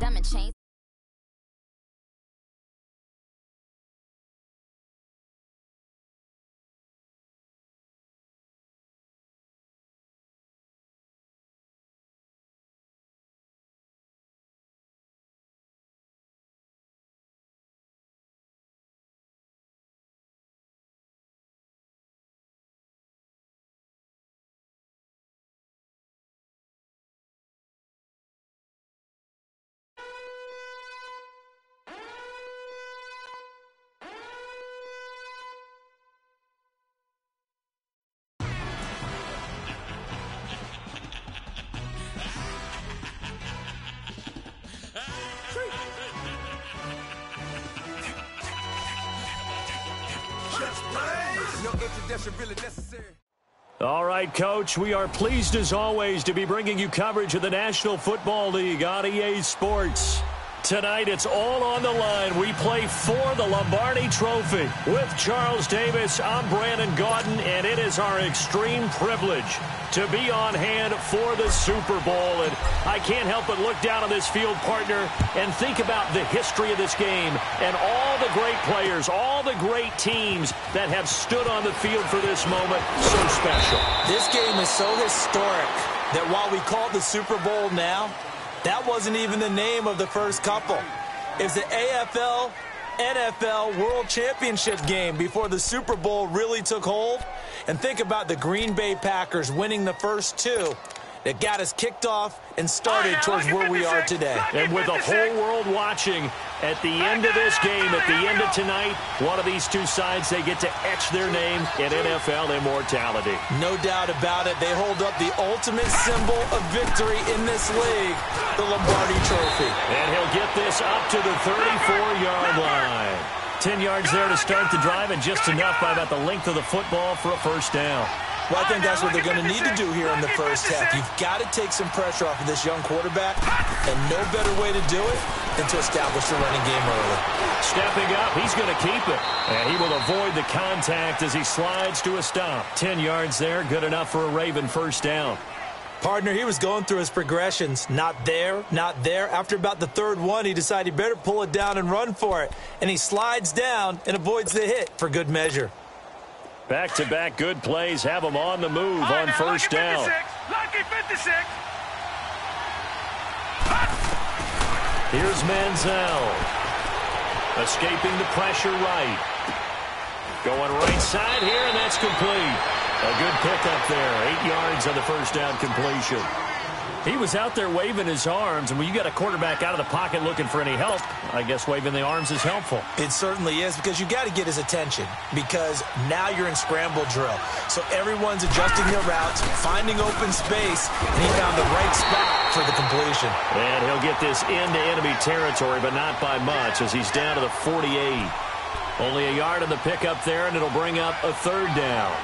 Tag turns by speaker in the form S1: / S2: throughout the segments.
S1: diamond chains.
S2: All right, Coach, we are pleased as always to be bringing you coverage of the National Football League on EA Sports. Tonight, it's all on the line. We play for the Lombardi Trophy. With Charles Davis, I'm Brandon Gaudin, and it is our extreme privilege to be on hand for the Super Bowl. And I can't help but look down on this field, partner, and think about the history of this game and all the great players, all the great teams that have stood on the field for this moment. So special.
S3: This game is so historic that while we call it the Super Bowl now, that wasn't even the name of the first couple. It was the AFL, NFL World Championship game before the Super Bowl really took hold. And think about the Green Bay Packers winning the first two that got us kicked off and started towards where we are today.
S2: And with the whole world watching, at the end of this game, at the end of tonight, one of these two sides, they get to etch their name in NFL immortality.
S3: No doubt about it. They hold up the ultimate symbol of victory in this league, the Lombardi Trophy.
S2: And he'll get this up to the 34-yard line. 10 yards there to start the drive, and just enough by about the length of the football for a first down.
S3: Well, I think that's what they're going to need to do here in the first half. You've got to take some pressure off of this young quarterback, and no better way to do it than to establish the running game early.
S2: Stepping up, he's going to keep it. And he will avoid the contact as he slides to a stop. 10 yards there, good enough for a Raven first down.
S3: Partner, he was going through his progressions. Not there, not there. After about the third one, he decided he better pull it down and run for it. And he slides down and avoids the hit for good measure.
S2: Back-to-back good plays have him on the move on first down.
S4: Lucky 56.
S2: Here's Manziel. Escaping the pressure right. Going right side here, and that's complete. A good pickup there. 8 yards on the first down completion. He was out there waving his arms, and when you got a quarterback out of the pocket looking for any help, I guess waving the arms is helpful.
S3: It certainly is, because you got to get his attention, because now you're in scramble drill. So everyone's adjusting their routes, finding open space, and he found the right spot for the completion.
S2: And he'll get this into enemy territory, but not by much, as he's down to the 48. Only a yard on the pickup there, and it'll bring up a third down.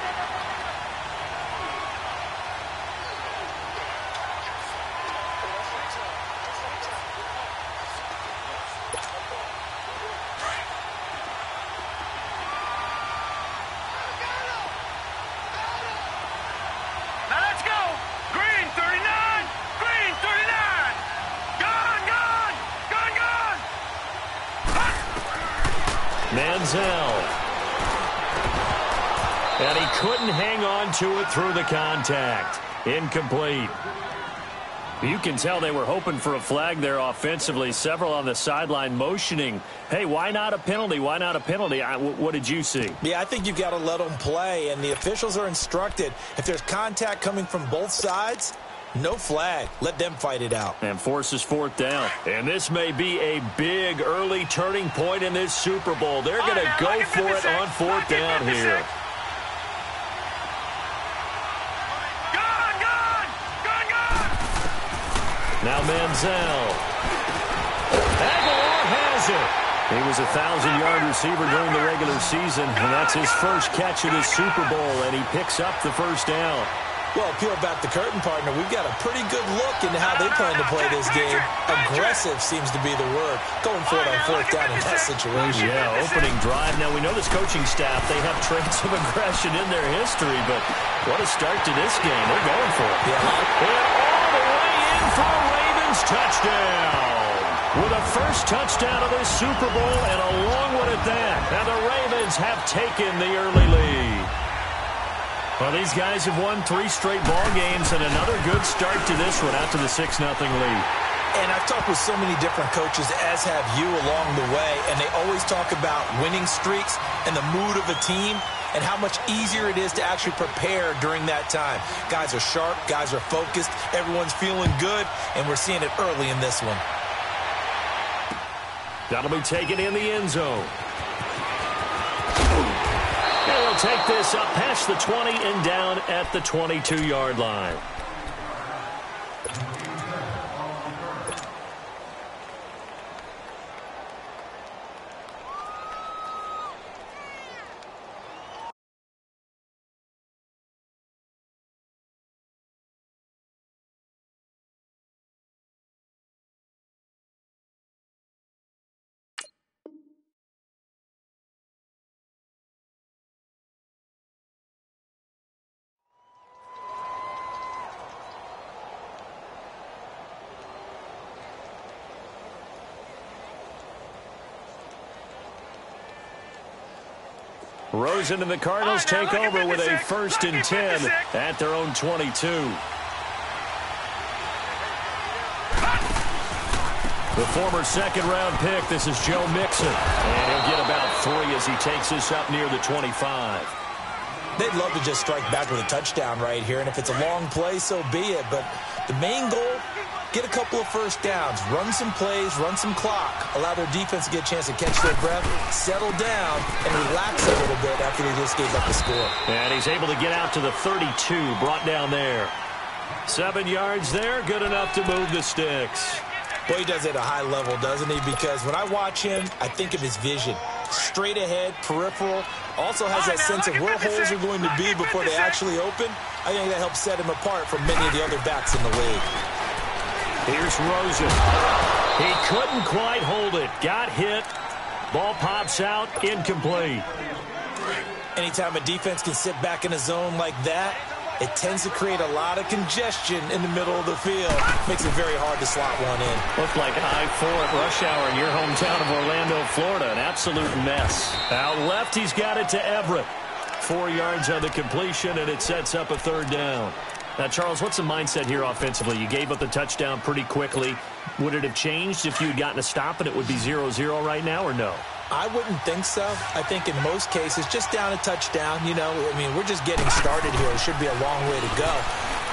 S2: Manziel. And he couldn't hang on to it through the contact. Incomplete. You can tell they were hoping for a flag there offensively. Several on the sideline motioning. Hey, why not a penalty? Why not a penalty? What did you see?
S3: Yeah, I think you've got to let them play, and the officials are instructed. If there's contact coming from both sides, no flag. Let them fight it out.
S2: And forces fourth down. And this may be a big early turning point in this Super Bowl. They're going to go for it on fourth down here. Now Manziel. Aguilar has it. He was a 1,000-yard receiver during the regular season, and that's his first catch of this Super Bowl, and he picks up the first down.
S3: Well, peel back the curtain, partner. We've got a pretty good look into how they plan to play this game. Aggressive seems to be the word. Going for it on fourth down in that situation.
S2: Yeah, opening drive. Now, we know this coaching staff, they have traits of aggression in their history, but what a start to this game. They're going for it.
S3: Yeah.
S2: And all the way in for a Ravens touchdown. with a first touchdown of this Super Bowl, and a long one at that. And the Ravens have taken the early lead. Well, these guys have won 3 straight ball games, and another good start to this one after the 6-0 lead.
S3: And I've talked with so many different coaches, as have you, along the way, and they always talk about winning streaks and the mood of a team and how much easier it is to actually prepare during that time. Guys are sharp, guys are focused, everyone's feeling good, and we're seeing it early in this one.
S2: That'll be taken in the end zone. They'll take this up past the 20 and down at the 22-yard line. Rosen and the Cardinals take over with a 1st and 10 at their own 22. The former second-round pick, this is Joe Mixon. And he'll get about 3 as he takes this up near the 25.
S3: They'd love to just strike back with a touchdown right here, and if it's a long play, so be it. But the main goal, get a couple of first downs, run some plays, run some clock, allow their defense to get a chance to catch their breath, settle down, and relax a little bit after they just gave up the score.
S2: And he's able to get out to the 32, brought down there. 7 yards there, good enough to move the sticks.
S3: Boy, he does it at a high level, doesn't he? Because when I watch him, I think of his vision. Straight ahead, peripheral, also has that sense of where holes are going to be before they actually open. I think that helps set him apart from many of the other backs in the league.
S2: Here's Rosen. He couldn't quite hold it. Got hit. Ball pops out. Incomplete.
S3: Anytime a defense can sit back in a zone like that, it tends to create a lot of congestion in the middle of the field. Makes it very hard to slot one in.
S2: Looked like I-4 at rush hour in your hometown of Orlando, Florida. An absolute mess. Out left, he's got it to Everett. 4 yards on the completion, and it sets up a 3rd down. Now, Charles, what's the mindset here offensively? You gave up the touchdown pretty quickly. Would it have changed if you had gotten a stop and it would be 0-0 right now, or no?
S3: I wouldn't think so. I think in most cases, just down a touchdown, you know, I mean, we're just getting started here. It should be a long way to go.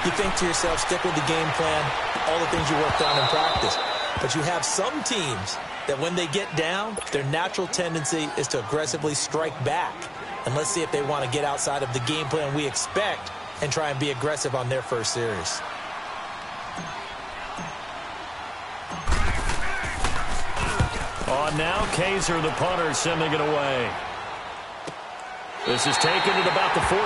S3: You think to yourself, stick with the game plan, all the things you worked on in practice. But you have some teams that when they get down, their natural tendency is to aggressively strike back. And let's see if they want to get outside of the game plan we expect and try and be aggressive on their first series.
S2: On now, Kaiser, the punter, sending it away. This is taken at about the 14.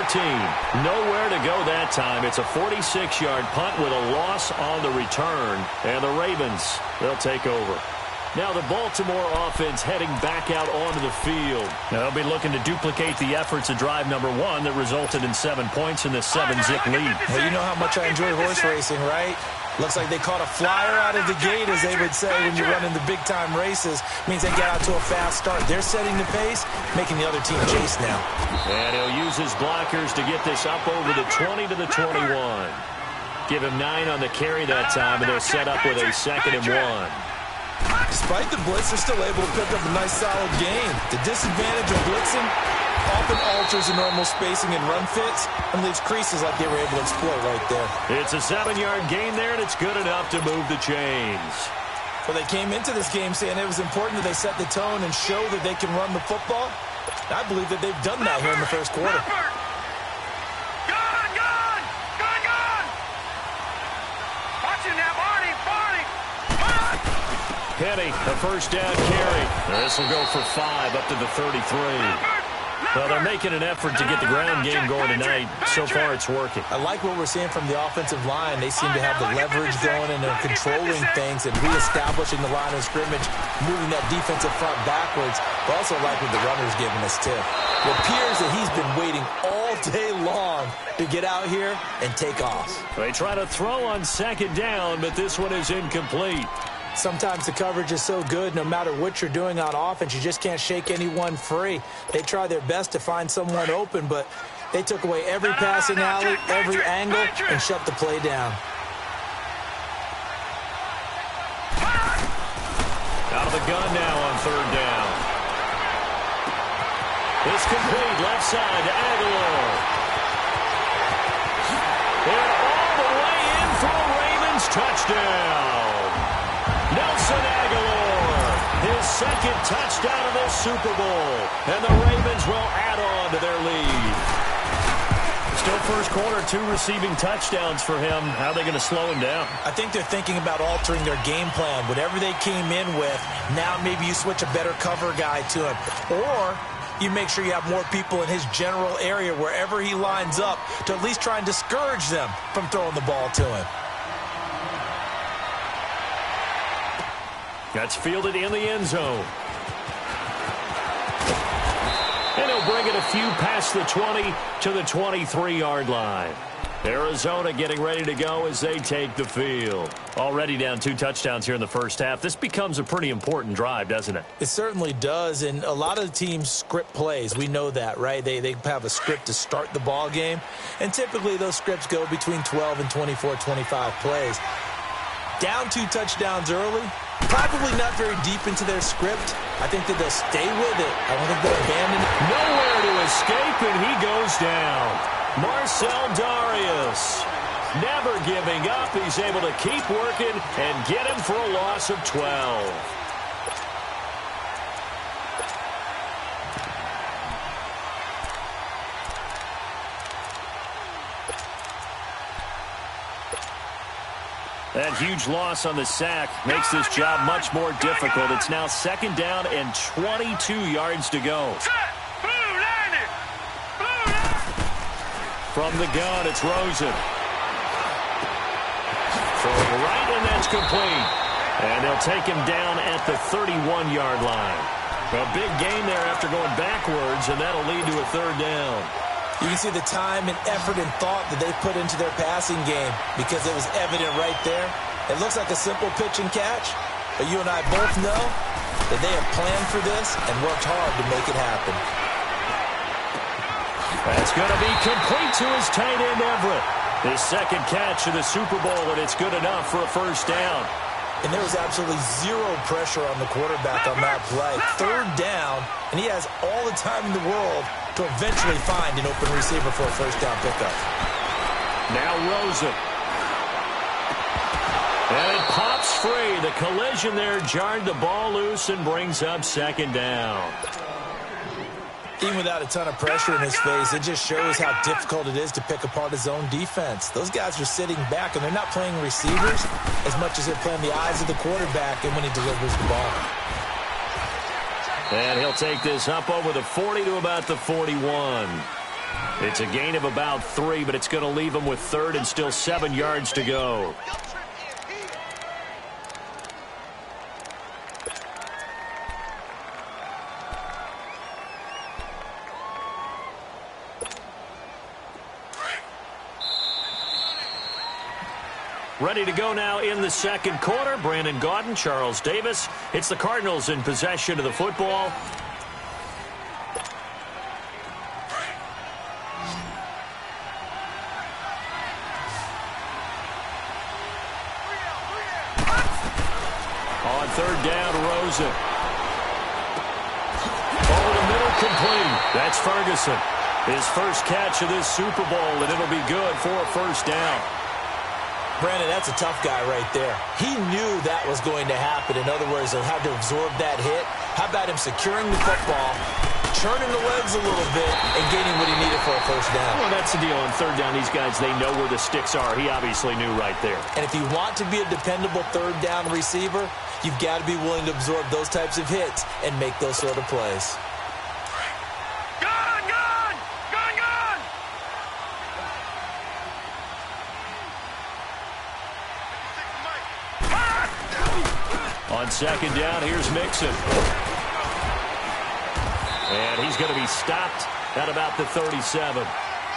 S2: Nowhere to go that time. It's a 46-yard punt with a loss on the return. And the Ravens, they'll take over. Now the Baltimore offense heading back out onto the field. Now they'll be looking to duplicate the efforts of drive number 1 that resulted in 7 points in this 7-zip lead.
S3: Well, you know how much I enjoy horse racing, right? Looks like they caught a flyer out of the gate, as they would say when you're running the big-time races. Means they get out to a fast start. They're setting the pace, making the other team chase now.
S2: And he'll use his blockers to get this up over the 20 to the 21. Give him 9 on the carry that time, and they're set up with a 2nd and 1.
S3: Despite the blitz, they're still able to pick up a nice, solid gain. The disadvantage of blitzing often alters the normal spacing and run fits and leaves creases like they were able to exploit right there.
S2: It's a 7-yard gain there, and it's good enough to move the chains.
S3: Well, they came into this game saying it was important that they set the tone and show that they can run the football. I believe that they've done that here in the first quarter.
S2: Penny, a first down carry. This will go for 5 up to the 33. Well, they're making an effort to get the ground game going tonight. So far, it's working.
S3: I like what we're seeing from the offensive line. They seem to have the leverage going, and they're controlling things and reestablishing the line of scrimmage, moving that defensive front backwards. But also like what the runner's giving us, too. It appears that he's been waiting all day long to get out here and take off.
S2: They try to throw on 2nd down, but this one is incomplete.
S3: Sometimes the coverage is so good, no matter what you're doing on offense, you just can't shake anyone free. They try their best to find someone open, but they took away every passing alley, every angle, and shut the play down.
S2: Out of the gun now on third down. It's complete, left side to Aguilar. And all the way in for a Ravens touchdown. Nelson Aguilar, his second touchdown of this Super Bowl. And the Ravens will add on to their lead. Still first quarter, 2 receiving touchdowns for him. How are they going to slow him down?
S3: I think they're thinking about altering their game plan. Whatever they came in with, now maybe you switch a better cover guy to him. Or you make sure you have more people in his general area wherever he lines up to at least try and discourage them from throwing the ball to him.
S2: That's fielded in the end zone. And he'll bring it a few past the 20 to the 23-yard line. Arizona getting ready to go as they take the field. Already down 2 touchdowns here in the first half. This becomes a pretty important drive, doesn't it?
S3: It certainly does, and a lot of the teams script plays. We know that, right? They have a script to start the ball game, and typically those scripts go between 12 and 24, 25 plays. Down 2 touchdowns early, probably not very deep into their script. I think that they'll stay with it. I don't think they'll abandon it.
S2: Nowhere to escape, and he goes down. Marcel Darius, never giving up. He's able to keep working and get him for a loss of 12. That huge loss on the sack makes this job much more difficult. It's now second down and 22 yards to go. From the gun, it's Rosen. Throwing right, and that's complete. And they'll take him down at the 31-yard line. A big gain there after going backwards, and that'll lead to a third down.
S3: You can see the time and effort and thought that they put into their passing game because it was evident right there. It looks like a simple pitch and catch, but you and I both know that they have planned for this and worked hard to make it happen.
S2: That's going to be complete to his tight end, Everett. His second catch of the Super Bowl, and it's good enough for a first down.
S3: And there was absolutely zero pressure on the quarterback on that play. Third down, and he has all the time in the world to eventually find an open receiver for a first down pickup.
S2: Now Rosen. And it pops free. The collision there jarred the ball loose and brings up second down.
S3: Even without a ton of pressure in his face, it just shows how difficult it is to pick apart his own defense. Those guys are sitting back, and they're not playing receivers as much as they're playing the eyes of the quarterback and when he delivers the ball.
S2: And he'll take this up over the 40 to about the 41. It's a gain of about 3, but it's going to leave him with third and still 7 yards to go. Ready to go now in the second quarter. Brandon Gaudin, Charles Davis. It's the Cardinals in possession of the football. On third down, Rosen. Over the middle, complete. That's Ferguson. His first catch of this Super Bowl, and it'll be good for a first down.
S3: Brandon, that's a tough guy right there. He knew that was going to happen. In other words, he'll have to absorb that hit. How about him securing the football, turning the legs a little bit, and getting what he needed for a first down?
S2: Well, that's the deal. On third down, these guys, they know where the sticks are. He obviously knew right there.
S3: And if you want to be a dependable third down receiver, you've got to be willing to absorb those types of hits and make those sort of plays. On second down, here's Mixon. And he's going to be stopped at about the 37.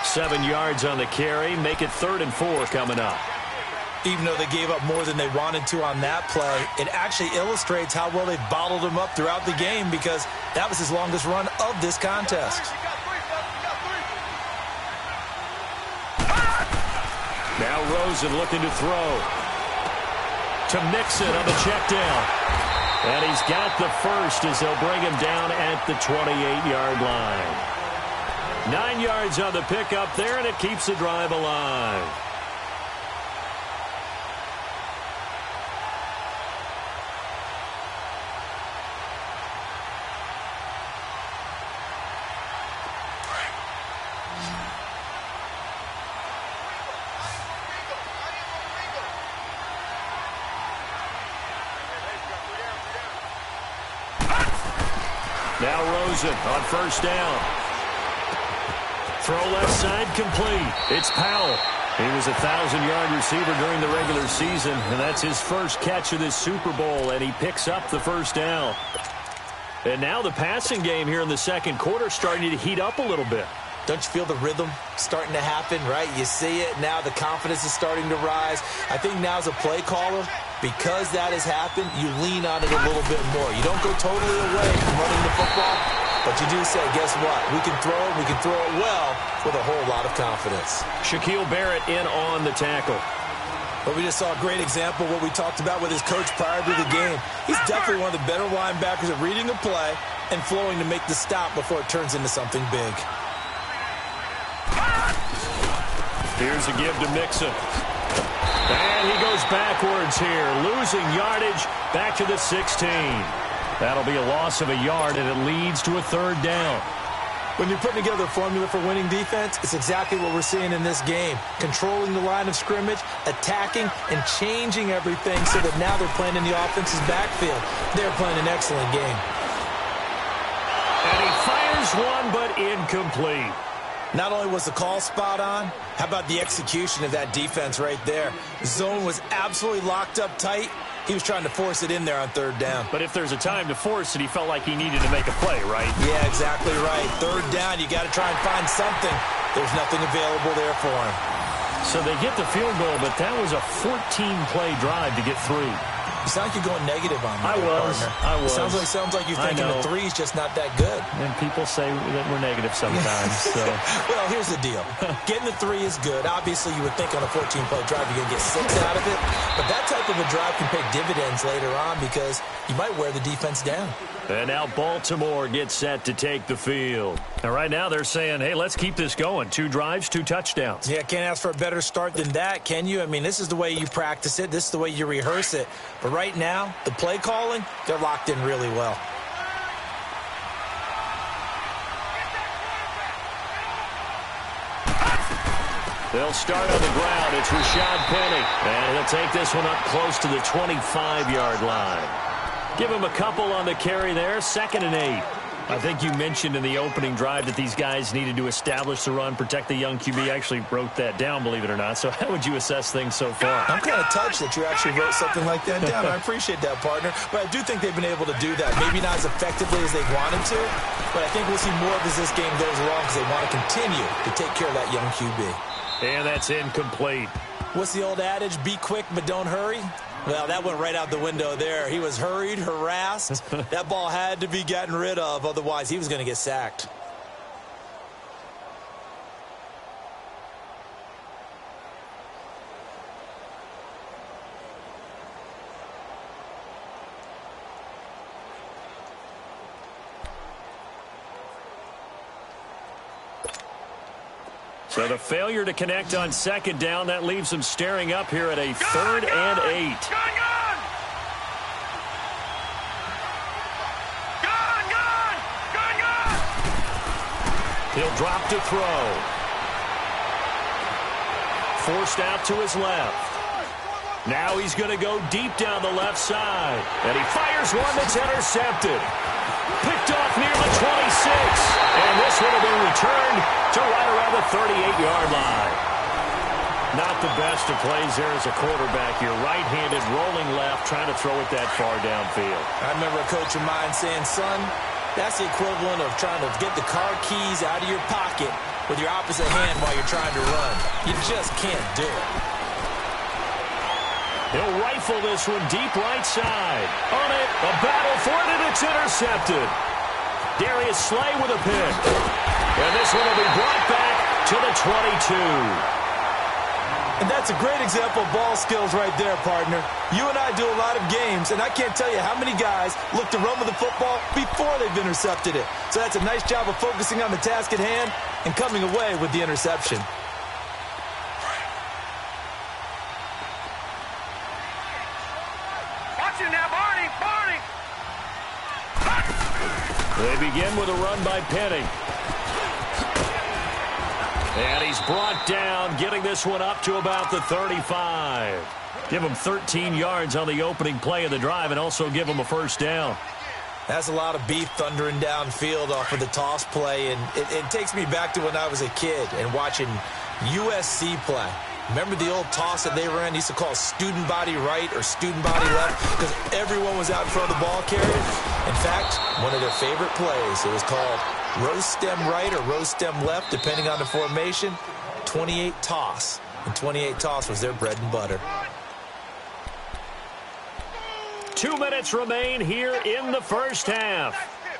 S3: 7 yards on the carry. Make it 3rd and 4 coming up. Even though they gave up more than they wanted to on that play, it actually illustrates how well they bottled him up throughout the game because that was his longest run of this contest.
S2: Now Rosen looking to throw. To Mixon on the check down. And he's got the first as they'll bring him down at the 28-yard line. 9 yards on the pickup there, and it keeps the drive alive. Now Rosen on first down. Throw left side complete. It's Powell. He was a 1,000-yard receiver during the regular season, and that's his first catch of this Super Bowl, and he picks up the first down. And now the passing game here in the second quarter starting to heat up a little bit.
S3: Don't you feel the rhythm starting to happen, right? You see it. Now the confidence is starting to rise. I think now as a play caller, because that has happened, you lean on it a little bit more. You don't go totally away from running the football, but you do say, guess what? We can throw it. We can throw it well with a whole lot of confidence.
S2: Shaquille Barrett in on the tackle.
S3: But we just saw a great example of what we talked about with his coach prior to the game. He's definitely one of the better linebackers at reading a play and flowing to make the stop before it turns into something big.
S2: Here's a give to Mixon. And he goes backwards here, losing yardage back to the 16. That'll be a loss of a yard, and it leads to a third down.
S3: When you're putting together a formula for winning defense, it's exactly what we're seeing in this game. Controlling the line of scrimmage, attacking, and changing everything so that now they're playing in the offense's backfield. They're playing an excellent game.
S2: And he fires one, but incomplete.
S3: Not only was the call spot on, how about the execution of that defense right there? The zone was absolutely locked up tight. He was trying to force it in there on third down.
S2: But if there's a time to force it, he felt like he needed to make a play, right?
S3: Yeah, exactly right. Third down, you got to try and find something. There's nothing available there for him.
S2: So they get the field goal, but that was a 14-play drive to get through.
S3: You sound like you're going negative on me,
S2: I was.
S3: Sounds like you're thinking the three's just not that good.
S2: And people say that we're negative sometimes. So.
S3: Well, here's the deal. Getting the three is good. Obviously, you would think on a 14-play drive you're going to get 6 out of it. But that type of a drive can pay dividends later on because you might wear the defense down.
S2: And now Baltimore gets set to take the field. And right now they're saying, hey, let's keep this going. 2 drives, 2 touchdowns.
S3: Yeah, can't ask for a better start than that, can you? I mean, this is the way you practice it. This is the way you rehearse it. But right now, the play calling, they're locked in really well.
S2: They'll start on the ground. It's Rashad Penny. And he'll take this one up close to the 25-yard line. Give him a couple on the carry there. 2nd and 8. I think you mentioned in the opening drive that these guys needed to establish the run, protect the young QB. I actually wrote that down, believe it or not. So how would you assess things so far?
S3: I'm kind of touched that you actually wrote something like that down. I appreciate that, partner. But I do think they've been able to do that. Maybe not as effectively as they wanted to, but I think we'll see more of as this game goes along because they want to continue to take care of that young QB.
S2: And that's incomplete.
S3: What's the old adage? Be quick, but don't hurry. Well, that went right out the window there. He was hurried, harassed. That ball had to be gotten rid of. Otherwise, he was going to get sacked.
S2: So the failure to connect on 2nd down, that leaves them staring up here at a 3rd and 8. He'll drop to throw. Forced out to his left. Now he's going to go deep down the left side. And he fires one that's intercepted. Picked off near the 26. And this one will be returned to right around the 38-yard line. Not the best of plays there as a quarterback. You're right-handed, rolling left, trying to throw it that far downfield.
S3: I remember a coach of mine saying, son, that's the equivalent of trying to get the car keys out of your pocket with your opposite hand while you're trying to run. You just can't do it.
S2: He'll rifle this one deep right side. On it, a battle for it, and it's intercepted. Darius Slay with a pick. And this one will be brought back to the 22.
S3: And that's a great example of ball skills right there, partner. You and I do a lot of games, and I can't tell you how many guys look to run with the football before they've intercepted it. So that's a nice job of focusing on the task at hand and coming away with the interception.
S1: Watch it now, Barney! Barney!
S2: They begin with a run by Penny. And he's brought down, getting this one up to about the 35. Give him 13 yards on the opening play of the drive and also give him a first down.
S3: That's a lot of beef thundering downfield off of the toss play, and it takes me back to when I was a kid and watching USC play. Remember the old toss that they ran? They used to call student body right or student body left because everyone was out in front of the ball carrier. In fact, one of their favorite plays, it was called rose stem right or rose stem left, depending on the formation. 28 toss. And 28 toss was their bread and butter.
S2: 2 minutes remain here in the first half.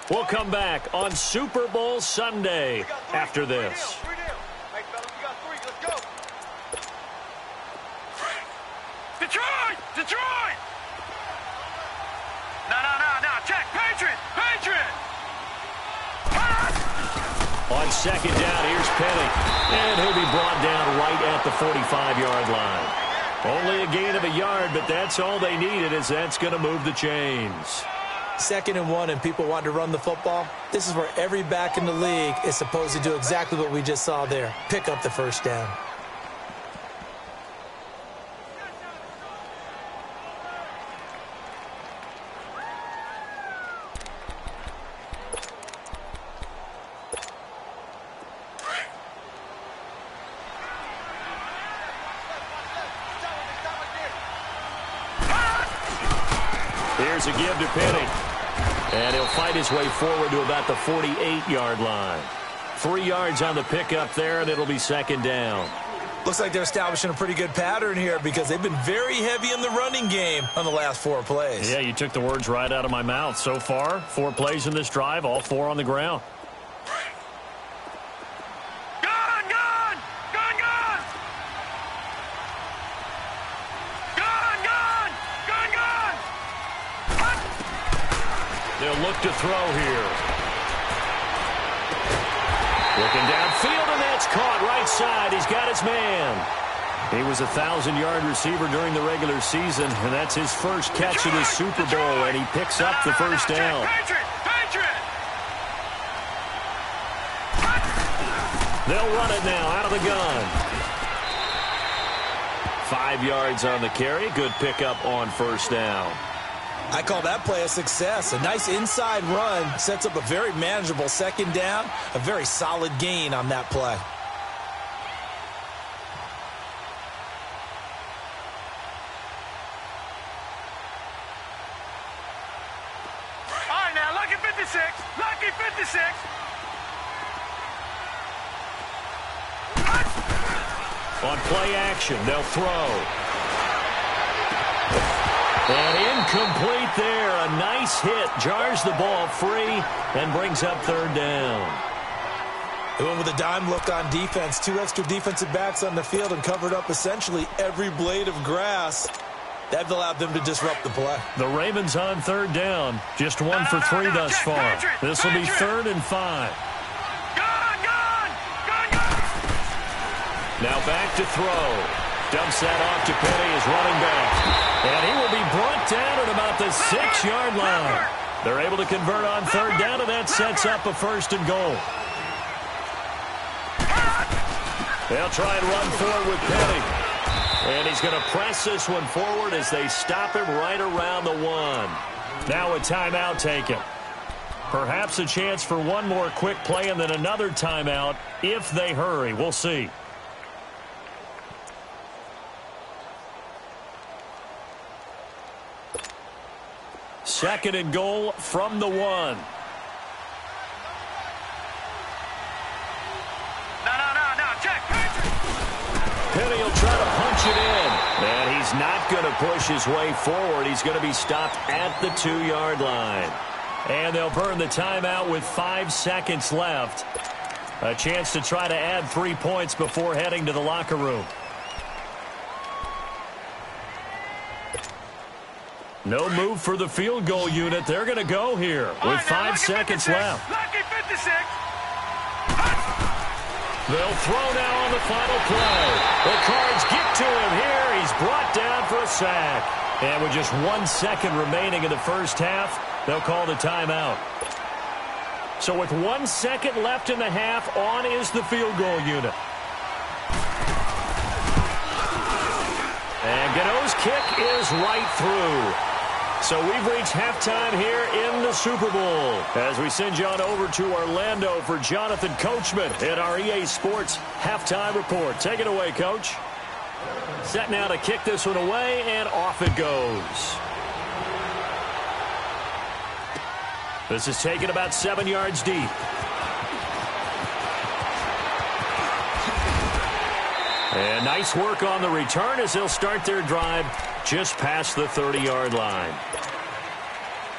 S2: We'll come back on Super Bowl Sunday after this.
S1: Detroit! Detroit! No. Check. Patriot! Patriot!
S2: On second down, here's Penny. And he'll be brought down right at the 45-yard line. Only a gain of a yard, but that's all they needed, as that's going to move the chains.
S3: 2nd and 1 and people want to run the football. This is where every back in the league is supposed to do exactly what we just saw there. Pick up the first down.
S2: Here's a give to Penny. And he'll fight his way forward to about the 48-yard line. 3 yards on the pickup there, and it'll be second down.
S3: Looks like they're establishing a pretty good pattern here because they've been very heavy in the running game on the last 4 plays.
S2: Yeah, you took the words right out of my mouth. So far, 4 plays in this drive, all 4 on the ground. They'll look to throw here. Looking downfield, and that's caught right side. He's got his man. He was a 1,000-yard receiver during the regular season, and that's his first catch of the Super Bowl, and he picks up the first down. They'll run it now out of the gun. 5 yards on the carry. Good pickup on first down.
S3: I call that play a success. A nice inside run sets up a very manageable second down. A very solid gain on that play.
S1: All right, now, lucky 56. Lucky 56.
S2: On play action, they'll throw. And incomplete there. A nice hit. Jars the ball free and brings up third down.
S3: They went with a dime look on defense. 2 extra defensive backs on the field and covered up essentially every blade of grass. That allowed them to disrupt the play.
S2: The Ravens on third down. Just 1 for 3 thus far. This will be 3rd and 5. Now back to throw. Dumps that off to Penny, his running back. And he will be brought down at about the 6-yard line. They're able to convert on third down, and that sets up a 1st and goal. They'll try and run forward with Penny. And he's going to press this one forward as they stop him right around the 1. Now a timeout taken. Perhaps a chance for one more quick play and then another timeout if they hurry. We'll see. Second and goal from the 1.
S1: No. Check.
S2: Penny will try to punch it in. And he's not going to push his way forward. He's going to be stopped at the 2-yard line. And they'll burn the timeout with 5 seconds left. A chance to try to add 3 points before heading to the locker room. No move for the field goal unit. They're going to go here with 5 seconds left.
S1: Lucky 56.
S2: They'll throw now on the final play. The Cards get to him here. He's brought down for a sack. And with just 1 second remaining in the first half, they'll call the timeout. So with 1 second left in the half, on is the field goal unit. And Gano's kick is right through. So we've reached halftime here in the Super Bowl as we send you on over to Orlando for Jonathan Coachman at our EA Sports Halftime Report. Take it away, Coach. Set now to kick this one away, and off it goes. This is taken about 7 yards deep. And nice work on the return as they'll start their drive just past the 30-yard line.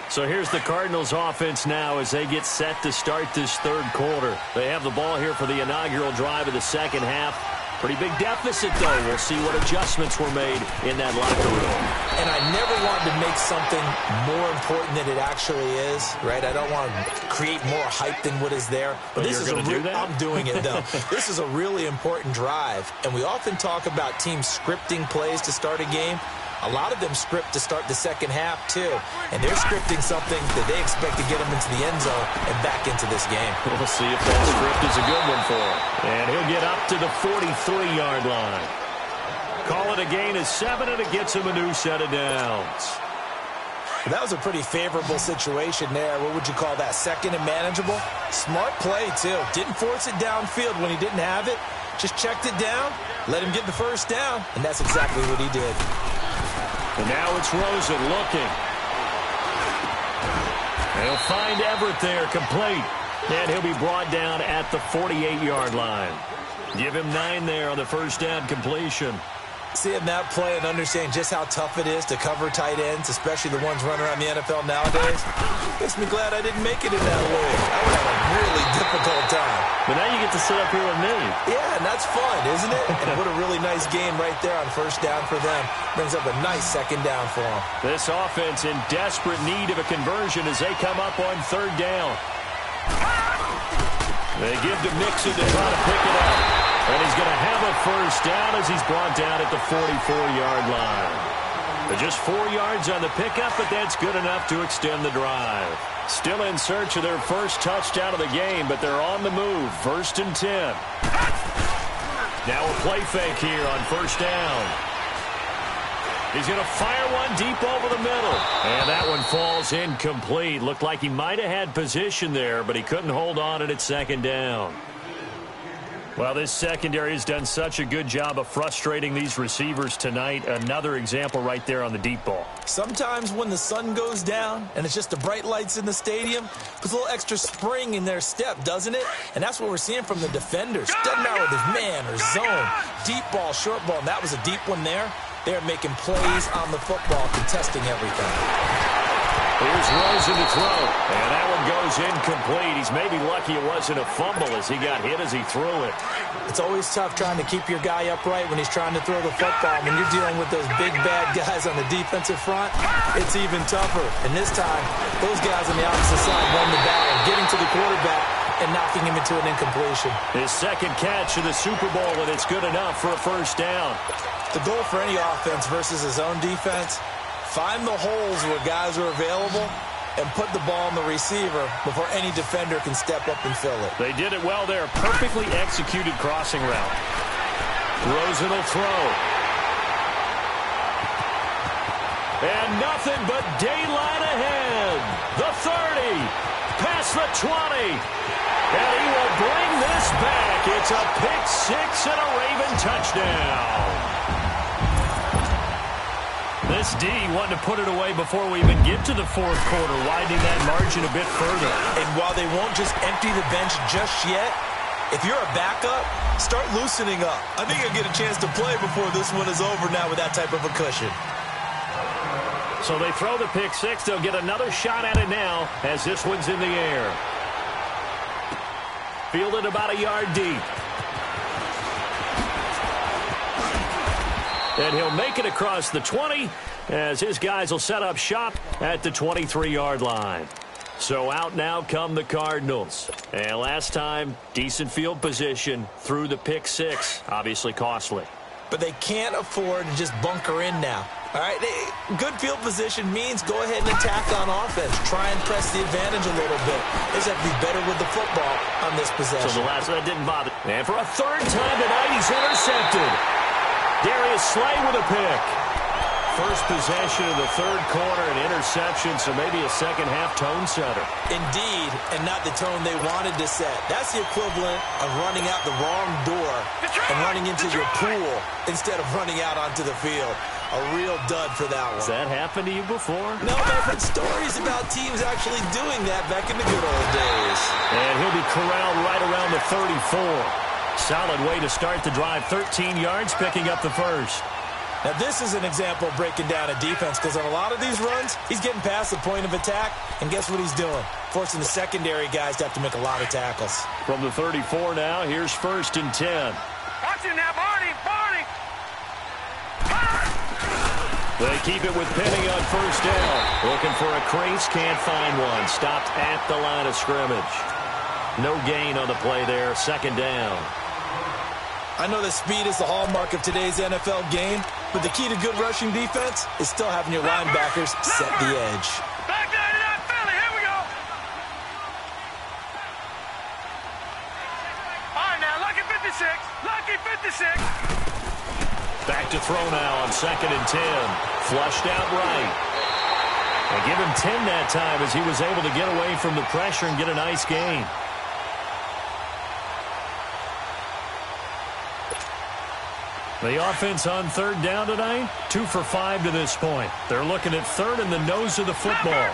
S2: So here's the Cardinals offense now as they get set to start this third quarter. They have the ball here for the inaugural drive of the second half. Pretty big deficit, though. We'll see what adjustments were made in that locker room.
S3: And I never wanted to make something more important than it actually is, right? I don't want to create more hype than what is there. But this is I'm doing it, though. This is a really important drive. And we often talk about teams scripting plays to start a game. A lot of them script to start the second half, too. And they're scripting something that they expect to get them into the end zone and back into this game.
S2: We'll see if that script is a good one for him. And he'll get up to the 43-yard line. Call it a gain of 7, and it gets him a new set of downs.
S3: That was a pretty favorable situation there. What would you call that? Second and manageable? Smart play, too. Didn't force it downfield when he didn't have it. Just checked it down, let him get the first down, and that's exactly what he did.
S2: And now it's Rosen looking. He'll find Everett there, complete. And he'll be brought down at the 48-yard line. Give him 9 there on the first down completion.
S3: Seeing that play and understanding just how tough it is to cover tight ends, especially the ones running around the NFL nowadays, makes me glad I didn't make it in that league. I would have a really difficult time.
S2: But now you get to sit up here with me.
S3: Yeah, and that's fun, isn't it? And what a really nice game right there on first down for them. Brings up a nice second down for them.
S2: This offense in desperate need of a conversion as they come up on third down. They give to Mixon to try to pick it up. And he's going to have a first down as he's brought down at the 44-yard line. But just 4 yards on the pickup, but that's good enough to extend the drive. Still in search of their first touchdown of the game, but they're on the move. 1st and 10. Now a play fake here on first down. He's going to fire one deep over the middle. And that one falls incomplete. Looked like he might have had position there, but he couldn't hold on at second down. Well, this secondary has done such a good job of frustrating these receivers tonight. Another example right there on the deep ball.
S3: Sometimes when the sun goes down and it's just the bright lights in the stadium, puts a little extra spring in their step, doesn't it? And that's what we're seeing from the defenders. Doesn't matter whether it's man or zone, deep ball, short ball, and that was a deep one there. They're making plays on the football, contesting everything.
S2: Here's Rosen to throw, and that one goes incomplete. He's maybe lucky it wasn't a fumble as he got hit as he threw it.
S3: It's always tough trying to keep your guy upright when he's trying to throw the football. When you're dealing with those big, bad guys on the defensive front, it's even tougher. And this time, those guys on the opposite side won the battle, getting to the quarterback and knocking him into an incompletion.
S2: His second catch of the Super Bowl, and it's good enough for a first down.
S3: The goal for any offense versus his own defense, find the holes where guys are available and put the ball on the receiver before any defender can step up and fill it.
S2: They did it well there. Perfectly executed crossing route. Rosen will throw. And nothing but daylight ahead. The 30. Past the 20. And he will bring this back. It's a pick six and a Raven touchdown. This D wanted to put it away before we even get to the fourth quarter, widening that margin a bit further.
S3: And while they won't just empty the bench just yet, If you're a backup, start loosening up. I think you'll get a chance to play before this one is over now with that type of a cushion.
S2: So they throw the pick six. They'll get another shot at it now as this one's in the air. Fielded about a yard deep. And he'll make it across the 20 as his guys will set up shop at the 23-yard line. So out now come the Cardinals. And last time, decent field position through the pick six. Obviously costly.
S3: But they can't afford to just bunker in now. All right, good field position means go ahead and attack on offense. Try and press the advantage a little bit. They just have to be better with the football on this possession.
S2: So the last one didn't bother. And for a third time tonight, he's intercepted. Darius Slay with a pick. First possession of the third quarter, an interception, so maybe a second-half tone setter.
S3: Indeed, and not the tone they wanted to set. That's the equivalent of running out the wrong door and running into your pool instead of running out onto the field. A real dud for that one.
S2: Has that happened to you before?
S3: No, but I've heard stories about teams actually doing that back in the good old days.
S2: And he'll be corralled right around the 34. Solid way to start the drive. 13 yards, picking up the first.
S3: Now, this is an example of breaking down a defense because on a lot of these runs, he's getting past the point of attack, and guess what he's doing? Forcing the secondary guys to have to make a lot of tackles.
S2: From the 34 now, here's 1st and 10.
S1: Watch it now, Barney!
S2: They keep it with Penny on 1st down. Looking for a crease, can't find one. Stopped at the line of scrimmage. No gain on the play there, 2nd down.
S3: I know that speed is the hallmark of today's NFL game, but the key to good rushing defense is still having your linebackers set the edge.
S1: Back down to that Philly. Here we go. All right, now, lucky 56. Lucky 56.
S2: Back to throw now on 2nd and 10. Flushed out right. They give him 10 that time as he was able to get away from the pressure and get a nice gain. The offense on 3rd down tonight, 2 for 5 to this point. They're looking at 3rd in the nose of the football.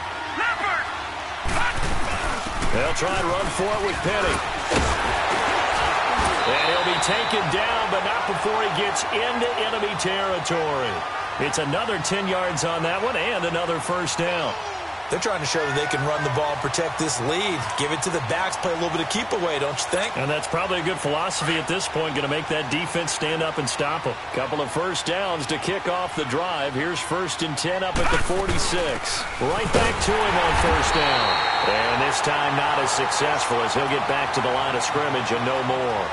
S2: They'll try and run for it with Penny. And he'll be taken down, but not before he gets into enemy territory. It's another 10 yards on that one and another 1st down.
S3: They're trying to show that they can run the ball and protect this lead. Give it to the backs, play a little bit of keep away, don't you think?
S2: And that's probably a good philosophy at this point, going to make that defense stand up and stop them. Couple of 1st downs to kick off the drive. Here's 1st and 10 up at the 46. Right back to him on 1st down. And this time not as successful as he'll get back to the line of scrimmage and no more.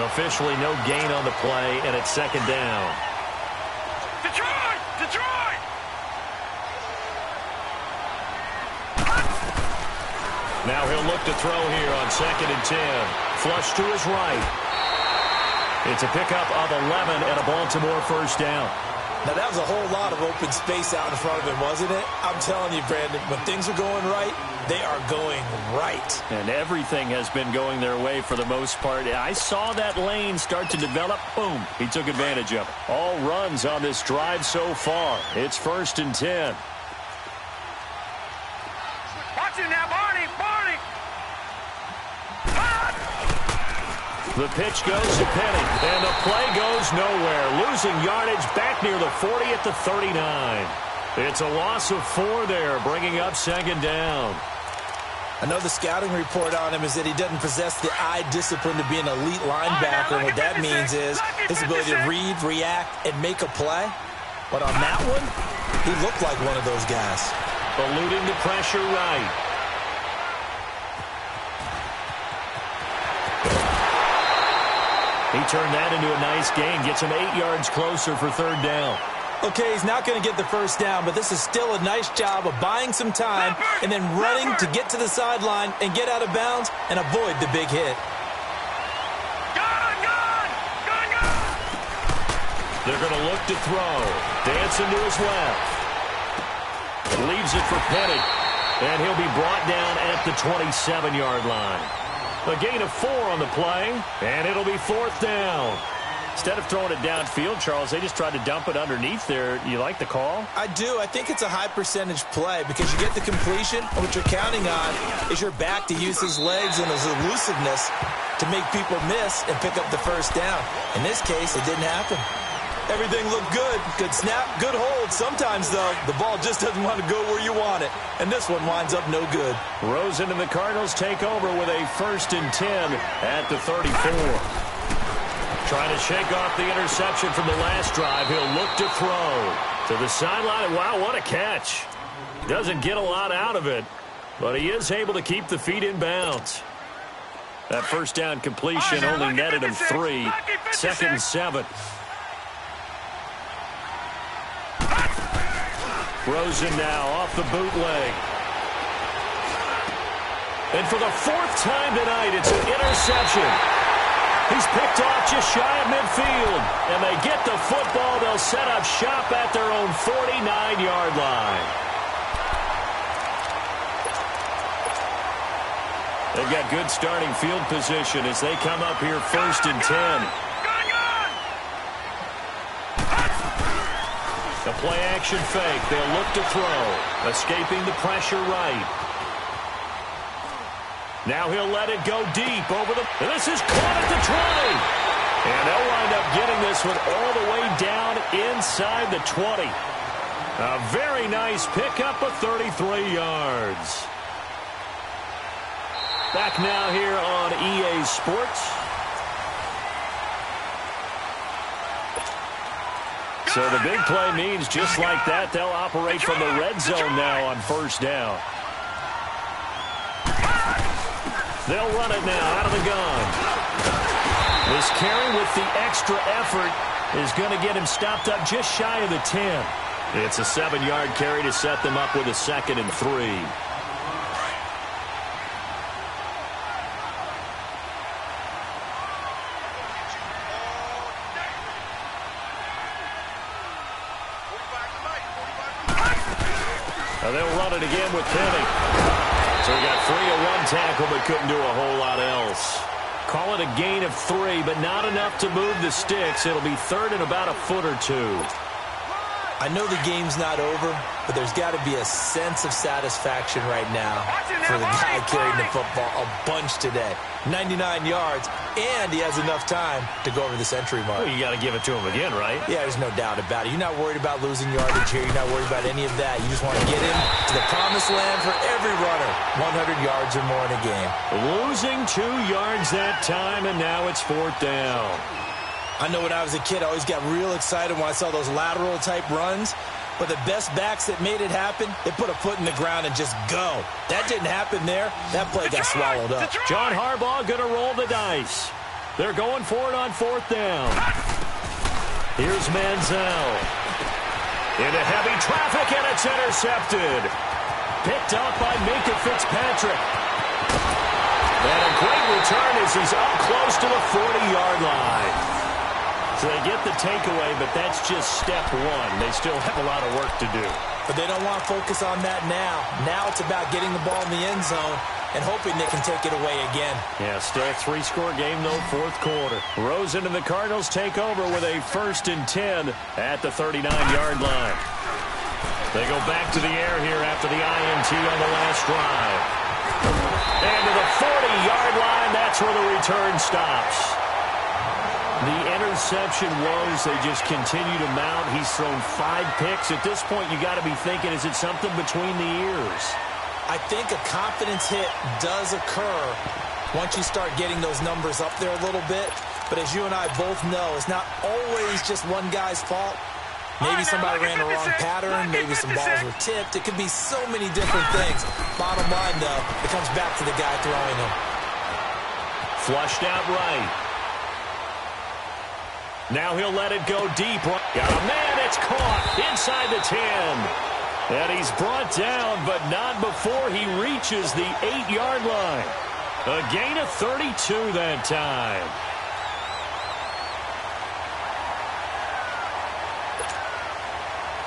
S2: Officially no gain on the play, and it's 2nd down.
S1: Detroit! Detroit!
S2: Now he'll look to throw here on 2nd and 10. Flush to his right. It's a pickup of 11 and a Baltimore 1st down.
S3: Now, that was a whole lot of open space out in front of him, wasn't it? I'm telling you, Brandon, when things are going right, they are going right.
S2: And everything has been going their way for the most part. I saw that lane start to develop. Boom. He took advantage of it. All runs on this drive so far. It's 1st and 10.
S1: Watch it now, Barney!
S2: The pitch goes to Penny, and the play goes nowhere. Losing yardage back near the 40 at the 39. It's a loss of 4 there, bringing up 2nd down.
S3: I know the scouting report on him is that he doesn't possess the eye discipline to be an elite linebacker. And what that means is his ability to read, react, and make a play. But on that one, he looked like one of those guys.
S2: Eluding the pressure right. He turned that into a nice gain. Gets him 8 yards closer for 3rd down.
S3: Okay, he's not going to get the 1st down, but this is still a nice job of buying some time and then running to get to the sideline and get out of bounds and avoid the big hit.
S2: They're going to look to throw. Dancing to his left. Leaves it for Penny. And he'll be brought down at the 27-yard line. A gain of 4 on the play, and it'll be 4th down. Instead of throwing it downfield, Charles, they just tried to dump it underneath there. You like the call?
S3: I do. I think it's a high percentage play because you get the completion, and what you're counting on is your back to use his legs and his elusiveness to make people miss and pick up the first down. In this case, it didn't happen. Everything looked good. Good snap, good hold. Sometimes, though, the ball just doesn't want to go where you want it. And this one winds up no good.
S2: Rosen and the Cardinals take over with a 1st and 10 at the 34. Trying to shake off the interception from the last drive. He'll look to throw to the sideline. Wow, what a catch. Doesn't get a lot out of it, but he is able to keep the feet in bounds. That first down completion only netted him 3. 2nd and 7. Rosen now off the bootleg. And for the 4th time tonight, it's an interception. He's picked off just shy of midfield. And they get the football. They'll set up shop at their own 49-yard line. They've got good starting field position as they come up here 1st and 10. The play-action fake. They'll look to throw. Escaping the pressure right. Now he'll let it go deep over the... And this is caught at the 20. And they'll wind up getting this one all the way down inside the 20. A very nice pickup of 33 yards. Back now here on EA Sports. So the big play means just like that, they'll operate from the red zone now on 1st down. They'll run it now out of the gun. This carry with the extra effort is going to get him stopped up just shy of the 10. It's a 7-yard carry to set them up with a 2nd and 3. They'll run it again with Penny. So he got free of 1 tackle but couldn't do a whole lot else. Call it a gain of 3, but not enough to move the sticks. It'll be 3rd and about a foot or 2.
S3: I know the game's not over, but there's got to be a sense of satisfaction right now for the guy carrying the football a bunch today. 99 yards, and he has enough time to go over the century mark.
S2: Well, you got to give it to him again, right?
S3: Yeah, there's no doubt about it. You're not worried about losing yardage here. You're not worried about any of that. You just want to get him to the promised land for every runner. 100 yards or more in a game.
S2: Losing 2 yards that time, and now it's 4th down.
S3: I know when I was a kid, I always got real excited when I saw those lateral-type runs. But the best backs that made it happen, they put a foot in the ground and just go. That didn't happen there. That play got swallowed up.
S2: John Harbaugh going to roll the dice. They're going for it on 4th down. Here's Manziel. Into heavy traffic, and it's intercepted. Picked up by Minka Fitzpatrick. And a great return as he's up close to the 40-yard line. So they get the takeaway, but that's just step 1. They still have a lot of work to do.
S3: But they don't want to focus on that now. Now it's about getting the ball in the end zone and hoping they can take it away again.
S2: Yeah, still a 3-score game, though, 4th quarter. Rosen and the Cardinals take over with a 1st and 10 at the 39-yard line. They go back to the air here after the INT on the last drive. And to the 40-yard line, that's where the return stops. The interception woes, they just continue to mount. He's thrown 5 picks. At this point, you got to be thinking, is it something between the ears?
S3: I think a confidence hit does occur once you start getting those numbers up there a little bit. But as you and I both know, it's not always just one guy's fault. Maybe somebody ran the wrong pattern. Maybe some balls were tipped. It could be so many different things. Bottom line, though, it comes back to the guy throwing them.
S2: Flushed out right. Now he'll let it go deep. Got a man, it's caught inside the 10. And he's brought down, but not before he reaches the 8-yard line. A gain of 32 that time.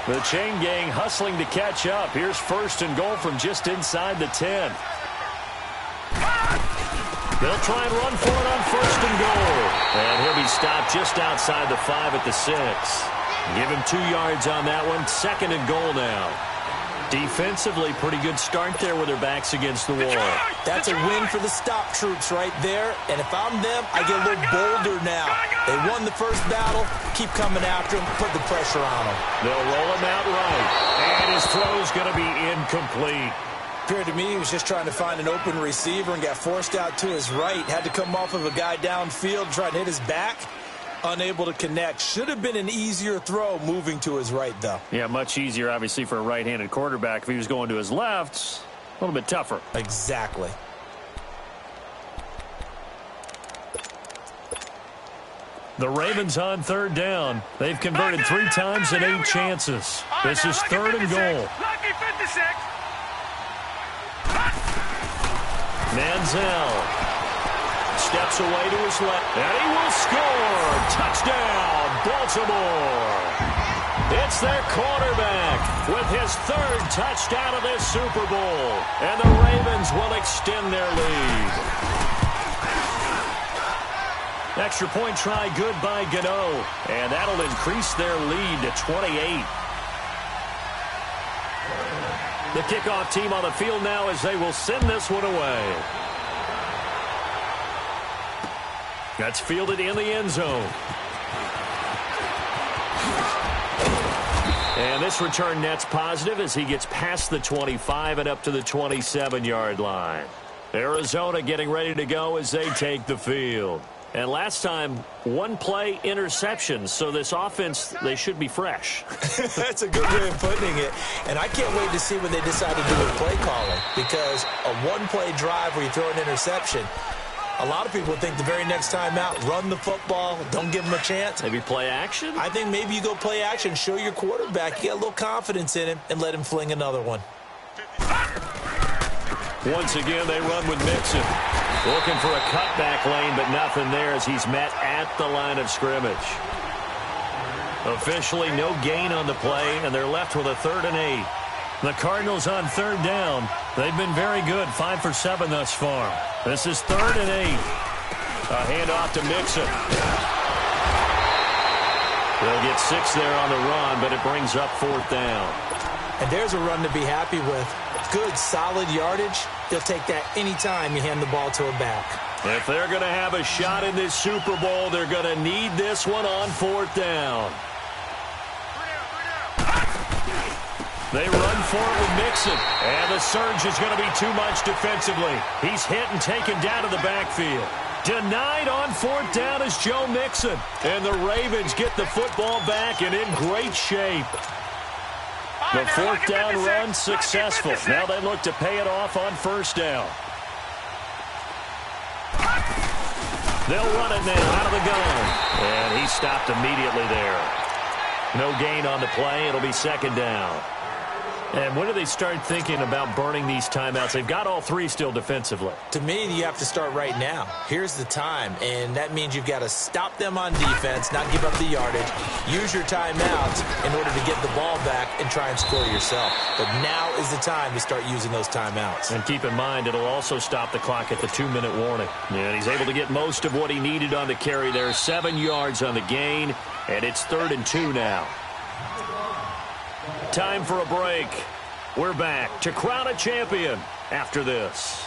S2: The chain gang hustling to catch up. Here's 1st and goal from just inside the 10. They'll try and run for it on 1st and goal. And he'll be stopped just outside the 5 at the 6. Give him 2 yards on that one. 2nd and goal now. Defensively, pretty good start there with their backs against the wall.
S3: That's a win for the stop troops right there. And if I'm them, I get a little bolder now. They won the first battle. Keep coming after him. Put the pressure on him.
S2: They'll roll him out right. And his throw's going to be incomplete.
S3: Appeared to me he was just trying to find an open receiver and got forced out to his right. Had to come off of a guy downfield, trying to hit his back. Unable to connect. Should have been an easier throw moving to his right, though.
S2: Yeah, much easier, obviously, for a right-handed quarterback. If he was going to his left, a little bit tougher.
S3: Exactly.
S2: The Ravens on 3rd down. They've converted 3 times in 8 chances. This is 3rd and goal.
S1: Lucky 56.
S2: Manziel steps away to his left, and he will score. Touchdown, Baltimore. It's their quarterback with his 3rd touchdown of this Super Bowl, and the Ravens will extend their lead. Extra point try good by Gano, and that'll increase their lead to 28. The kickoff team on the field now as they will send this one away. That's fielded in the end zone. And this return net's positive as he gets past the 25 and up to the 27-yard line. Arizona getting ready to go as they take the field. And last time, 1-play interception, so this offense, they should be fresh.
S3: That's a good way of putting it. And I can't wait to see when they decide to do a play calling, because a 1-play drive where you throw an interception, a lot of people think the very next time out, run the football, don't give them a chance.
S2: Maybe play action?
S3: I think maybe you go play action, show your quarterback, you get a little confidence in him, and let him fling another one.
S2: Once again, they run with Mixon. Looking for a cutback lane, but nothing there as he's met at the line of scrimmage. Officially, no gain on the play, and they're left with a 3rd and 8. The Cardinals on 3rd down. They've been very good, 5 for 7 thus far. This is 3rd and 8. A handoff to Mixon. They'll get 6 there on the run, but it brings up 4th down.
S3: And there's a run to be happy with. Good, solid yardage. They'll take that anytime you hand the ball to a back.
S2: If they're going to have a shot in this Super Bowl, they're going to need this one on 4th down. They run for it with Mixon. And the surge is going to be too much defensively. He's hit and taken down to the backfield. Denied on 4th down is Joe Mixon. And the Ravens get the football back and in great shape. The 4th down run successful. Now they look to pay it off on 1st down. They'll run it now out of the gun. And he stopped immediately there. No gain on the play. It'll be 2nd down. And when do they start thinking about burning these timeouts? They've got all 3 still defensively.
S3: To me, you have to start right now. Here's the time, and that means you've got to stop them on defense, not give up the yardage, use your timeouts in order to get the ball back and try and score yourself. But now is the time to start using those timeouts.
S2: And keep in mind, it'll also stop the clock at the 2-minute warning. And he's able to get most of what he needed on the carry there. 7 yards on the gain, and it's 3rd and 2 now. Time for a break. We're back to crown a champion after this.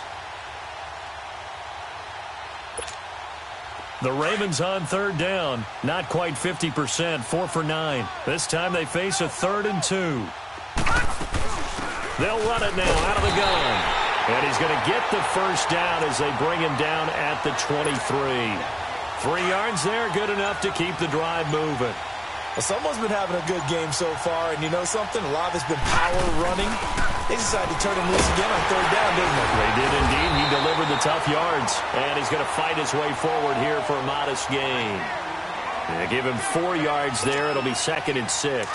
S2: The Ravens on 3rd down. Not quite 50%, 4 for 9. This time they face a 3rd and 2. They'll run it now out of the gun. And he's going to get the 1st down as they bring him down at the 23. 3 yards there, good enough to keep the drive moving.
S3: Well, someone's been having a good game so far, and you know something? A lot of it's been power running. They decided to turn him loose again on 3rd down, didn't they?
S2: They did indeed. He delivered the tough yards, and he's going to fight his way forward here for a modest gain. They give him 4 yards there. It'll be 2nd and 6.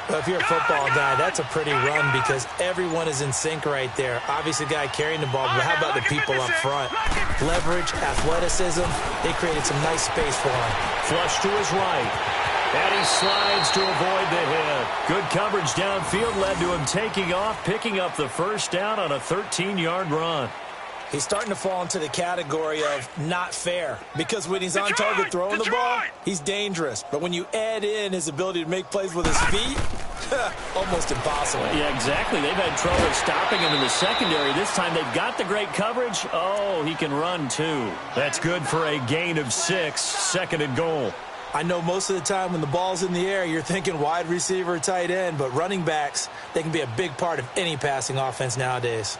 S3: Well, if you're a football guy, that's a pretty run because everyone is in sync right there. Obviously, the guy carrying the ball, but how about the people up front? Leverage, athleticism, they created some nice space for him.
S2: Flush to his right. And he slides to avoid the hit. Good coverage downfield led to him taking off, picking up the 1st down on a 13-yard run.
S3: He's starting to fall into the category of not fair, because when he's on target throwing the ball, he's dangerous. But when you add in his ability to make plays with his feet, almost impossible.
S2: Yeah, exactly. They've had trouble stopping him in the secondary. This time they've got the great coverage. Oh, he can run too. That's good for a gain of 6, 2nd and goal.
S3: I know most of the time when the ball's in the air, you're thinking wide receiver, tight end, but running backs, they can be a big part of any passing offense nowadays.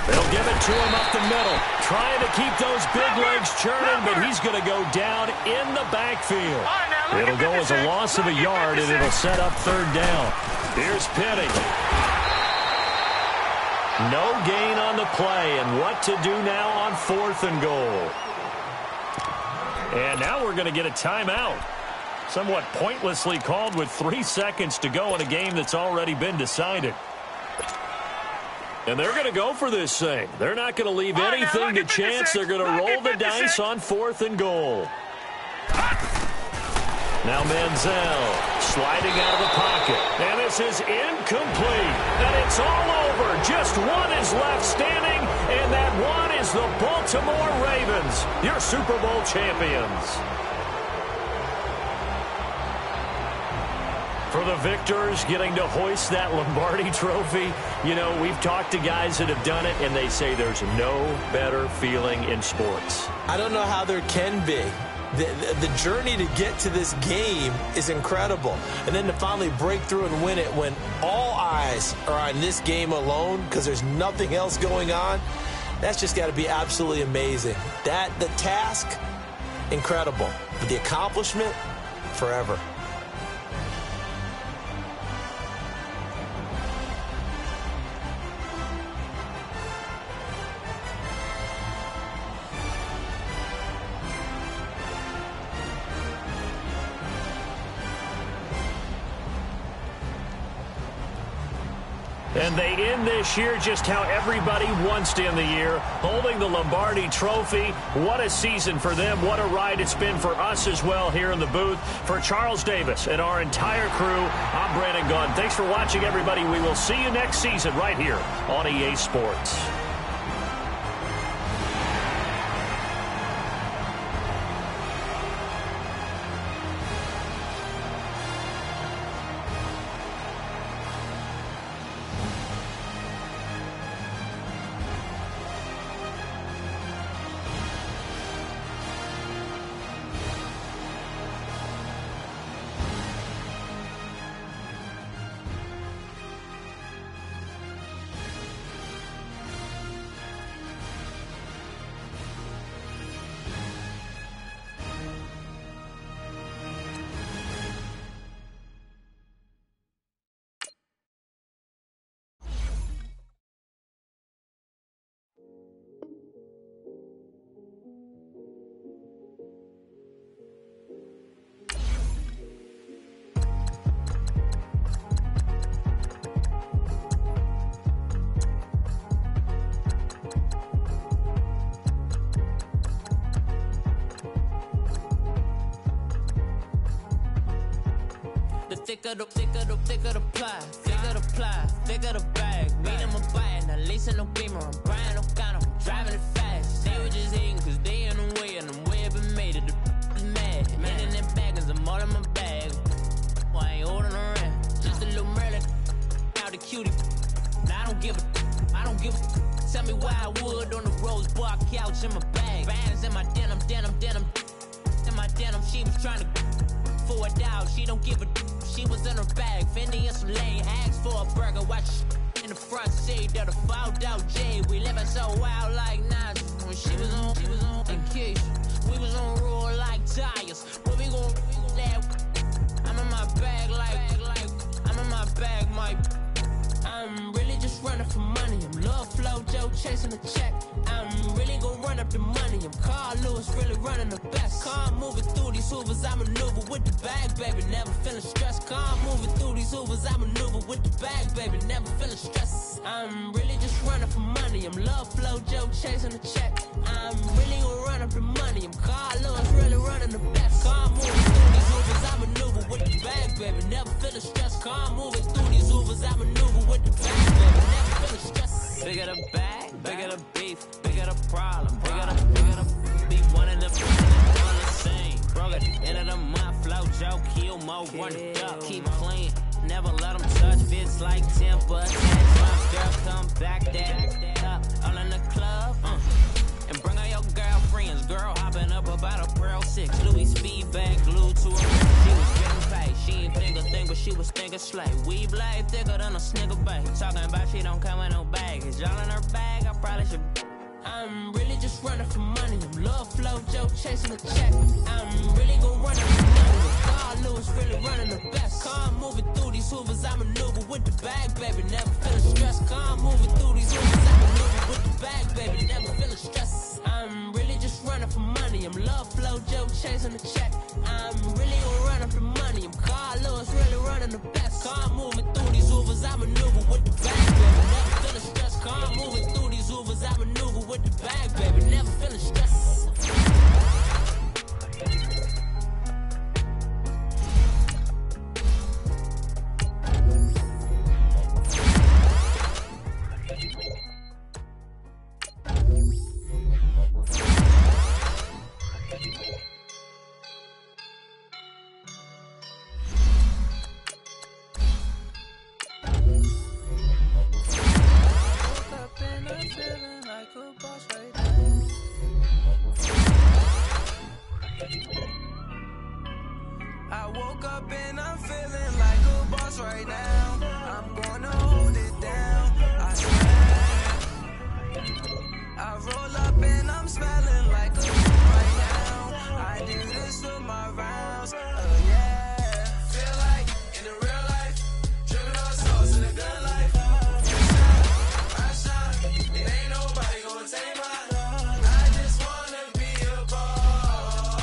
S2: They'll give it to him up the middle, trying to keep those big legs churning, but he's going to go down in the backfield. It'll go as a loss of a yard, and it'll set up 3rd down. Here's Penny. No gain on the play, and what to do now on 4th and goal. And now we're going to get a timeout. Somewhat pointlessly called with 3 seconds to go in a game that's already been decided. And they're going to go for this thing. They're not going to leave anything to chance. They're going to roll the dice on 4th and goal. Now Manziel sliding out of the pocket. And this is incomplete. And it's all over. Just one is left standing, and that one is the Baltimore Ravens, your Super Bowl champions. For the victors, getting to hoist that Lombardi trophy, you know, we've talked to guys that have done it, and they say there's no better feeling in sports.
S3: I don't know how there can be. The journey to get to this game is incredible. And then to finally break through and win it when all eyes are on this game alone because there's nothing else going on, that's just got to be absolutely amazing. The task, incredible. But the accomplishment, forever.
S2: And they end this year just how everybody wants to end the year, holding the Lombardi trophy. What a season for them. What a ride it's been for us as well here in the booth. For Charles Davis and our entire crew, I'm Brandon Gaudin. Thanks for watching, everybody. We will see you next season right here on EA Sports.
S4: Thicker the ply, thicker the bag. Meet them a bite, now lacing no beamer. I'm Brian O'Connor, I'm driving it fast. They were just hating cause they in the way, and the way I've been made it, the mad. Man in that bag, cause I'm all in my bag. Well, I ain't holding around, just a little Merlin, out the cutie. Now I don't give a, tell me why I would on the rose bar couch in my bag. Bands in my denim. In my denim, she was trying to for a doubt, she don't give a. She was in her bag, Fendi and some lane, asked for a burger, watch in the front seat of the fouled out J. We living so wild like Nas. When she was on in case we was on roll like tires. Where we gon' that? I'm in my bag like I'm in my bag, Mike. I'm really just running for money. I'm Love Flow Joe chasing the check. I'm really gon' run up the money. I'm Carl Lewis, really running the best. Car moving through these hoovers, I maneuver with the bag, baby. Never feeling stressed. Car moving through these hoovers, I maneuver with the bag, baby, never feeling stress. I'm really just running for money. I'm love flow, Joe chasing the check. I'm really gonna run up the money. I'm Carl Lewis, really running the best. Car moving through these Ubers, I maneuver with the bag, baby, never feeling stress. Car moving through these Ubers, I maneuver with the bag, baby, never feeling stress. Bigger the bag, bigger the beef, bigger the problem, bigger the be one in the scene. Broke at the end of the month, flow Joe, kill more, run it up, keep clean. Never let them touch, fits like 10%. Girl, come back that up, all in the club, and bring all your girlfriends. Girl hopping up about a Pearl 6, Louis speed bag glued to her. She was getting paid, she ain't think a thing, but she was thinking slay. We blade thicker than a snicker bag. Talking about she don't come with no baggage. Y'all in her bag, I probably should. I'm really just running for money. I'm love flow, Joe chasing the check. I'm really gon' run up the money. Carl Lewis really running the best. Car moving through these Hoovers, I maneuver with the bag, baby, never feeling stressed. Car moving through these Hoovers, I maneuver with the bag, baby, never feeling stressed. I'm really just running for money. I'm love flow, Joe chasing the check. I'm really gon' run up the money. I'm Carl Lewis, really running the best. Car moving through these Hoovers, I maneuver with the bag, baby, never feeling stressed. Car moving through these Hoovers, I maneuver with the bag, baby, never feeling stressed.
S5: I woke up and I'm feeling like a boss right now. I'm gonna hold it down, I swear. I roll up and I'm smelling like a right now. I do this for my rounds, yeah. Feel like in the real life, dripping on sauce in the good life. I shine, it ain't nobody gonna take my love. I just wanna be a boss.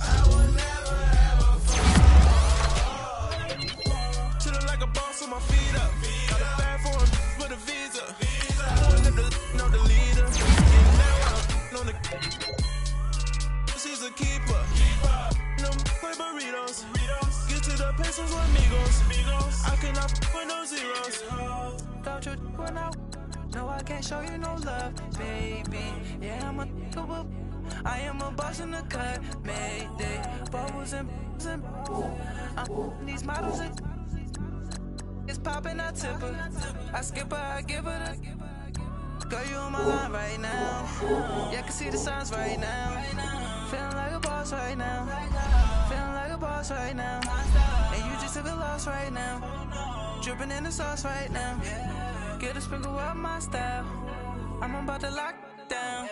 S5: I will never ever fall. Chillin' like a boss with my feet up. Got a bag for him with a visa. Pulling up the know the leader. Getting down on the. She's a keeper. No play burritos. Get to the pesos with amigos. I cannot with no zeros. Don't you run out? No, I can't show you no love, baby. Yeah, I'm a I am a boss in the cut, Mayday. Bubbles and I'm these models. It's popping, I tip her. I skip her, I give her the. Girl, you on my line right now. Yeah, I can see the signs right now. Feeling like a boss right now. Feeling like a boss right now. And you just took a loss right now. Dripping in the sauce right now. Get a sprinkle up my style. I'm about to lock down.